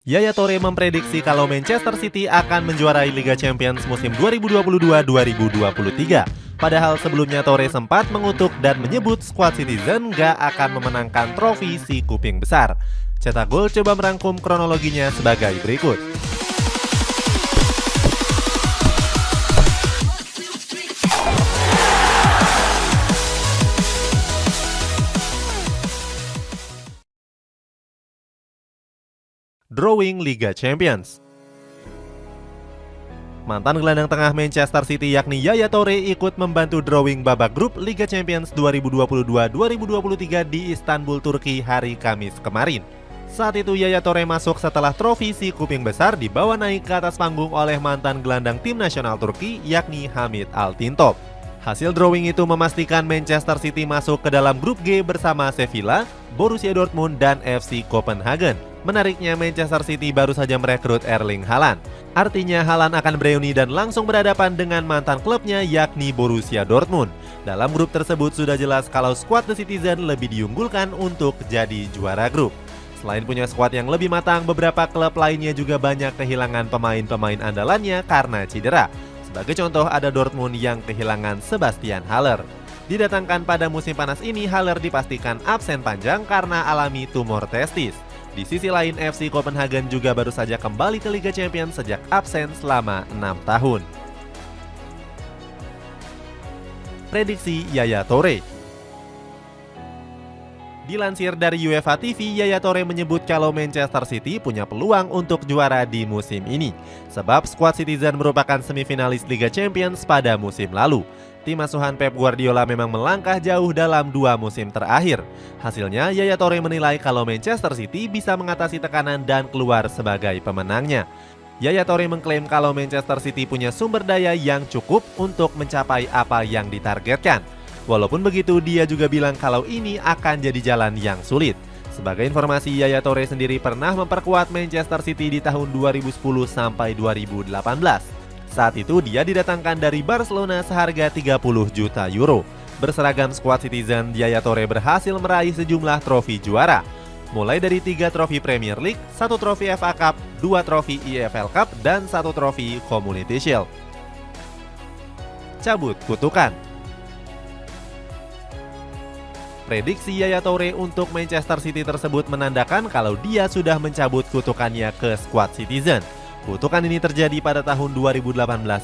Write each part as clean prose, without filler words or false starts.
Yaya Toure memprediksi kalau Manchester City akan menjuarai Liga Champions musim 2022-2023. Padahal sebelumnya Toure sempat mengutuk dan menyebut skuad Citizen gak akan memenangkan trofi si kuping besar. Cetak Gol coba merangkum kronologinya sebagai berikut. Drawing Liga Champions. Mantan gelandang tengah Manchester City yakni Yaya Toure ikut membantu drawing babak grup Liga Champions 2022-2023 di Istanbul, Turki hari Kamis kemarin. Saat itu Yaya Toure masuk setelah trofi si kuping besar dibawa naik ke atas panggung oleh mantan gelandang tim nasional Turki yakni Hamit Altintop. Hasil drawing itu memastikan Manchester City masuk ke dalam grup G bersama Sevilla, Borussia Dortmund, dan FC Copenhagen. Menariknya, Manchester City baru saja merekrut Erling Haaland. Artinya Haaland akan bereuni dan langsung berhadapan dengan mantan klubnya yakni Borussia Dortmund. Dalam grup tersebut sudah jelas kalau skuad The Citizen lebih diunggulkan untuk jadi juara grup. Selain punya skuad yang lebih matang, beberapa klub lainnya juga banyak kehilangan pemain-pemain andalannya karena cedera. Sebagai contoh ada Dortmund yang kehilangan Sebastian Haller. Didatangkan pada musim panas ini, Haller dipastikan absen panjang karena alami tumor testis. Di sisi lain, FC Copenhagen juga baru saja kembali ke Liga Champions sejak absen selama 6 tahun. Prediksi Yaya Toure. Dilansir dari UEFA TV, Yaya Toure menyebut kalau Manchester City punya peluang untuk juara di musim ini. Sebab skuad Citizen merupakan semifinalis Liga Champions pada musim lalu. Tim asuhan Pep Guardiola memang melangkah jauh dalam 2 musim terakhir. Hasilnya, Yaya Toure menilai kalau Manchester City bisa mengatasi tekanan dan keluar sebagai pemenangnya. Yaya Toure mengklaim kalau Manchester City punya sumber daya yang cukup untuk mencapai apa yang ditargetkan. Walaupun begitu, dia juga bilang kalau ini akan jadi jalan yang sulit. Sebagai informasi, Yaya Toure sendiri pernah memperkuat Manchester City di tahun 2010 sampai 2018. Saat itu dia didatangkan dari Barcelona seharga 30 juta euro. Berseragam skuad Citizen, Yaya Toure berhasil meraih sejumlah trofi juara. Mulai dari 3 trofi Premier League, 1 trofi FA Cup, 2 trofi EFL Cup, dan 1 trofi Community Shield. Cabut kutukan. Prediksi Yaya Toure untuk Manchester City tersebut menandakan kalau dia sudah mencabut kutukannya ke skuad Citizen. Kutukan ini terjadi pada tahun 2018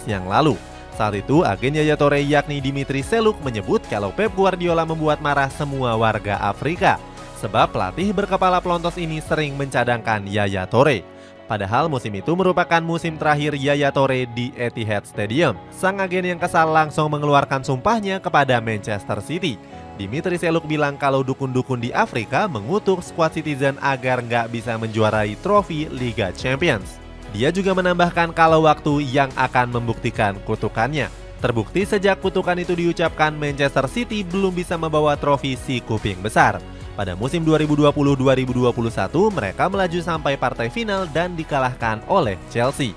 yang lalu. Saat itu, agen Yaya Toure yakni Dimitri Seluk menyebut kalau Pep Guardiola membuat marah semua warga Afrika. Sebab pelatih berkepala pelontos ini sering mencadangkan Yaya Toure. Padahal musim itu merupakan musim terakhir Yaya Toure di Etihad Stadium. Sang agen yang kesal langsung mengeluarkan sumpahnya kepada Manchester City. Dimitri Seluk bilang kalau dukun-dukun di Afrika mengutuk skuad Citizen agar nggak bisa menjuarai trofi Liga Champions. Dia juga menambahkan kalau waktu yang akan membuktikan kutukannya. Terbukti sejak kutukan itu diucapkan, Manchester City belum bisa membawa trofi si kuping besar. Pada musim 2020-2021 mereka melaju sampai partai final dan dikalahkan oleh Chelsea.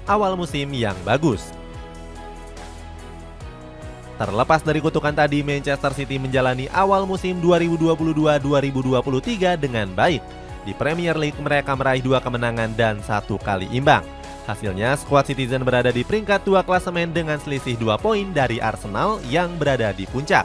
Awal musim yang bagus. Terlepas dari kutukan tadi, Manchester City menjalani awal musim 2022-2023 dengan baik. Di Premier League mereka meraih 2 kemenangan dan 1 kali imbang. Hasilnya, skuad Citizen berada di peringkat 2 klasemen dengan selisih 2 poin dari Arsenal yang berada di puncak.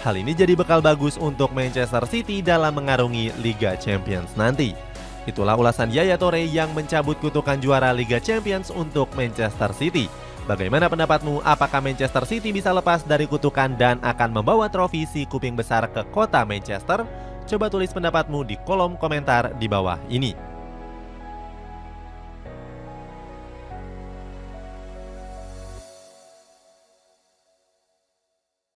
Hal ini jadi bekal bagus untuk Manchester City dalam mengarungi Liga Champions nanti. Itulah ulasan Yaya Toure yang mencabut kutukan juara Liga Champions untuk Manchester City. Bagaimana pendapatmu? Apakah Manchester City bisa lepas dari kutukan dan akan membawa trofi si kuping besar ke kota Manchester? Coba tulis pendapatmu di kolom komentar di bawah ini.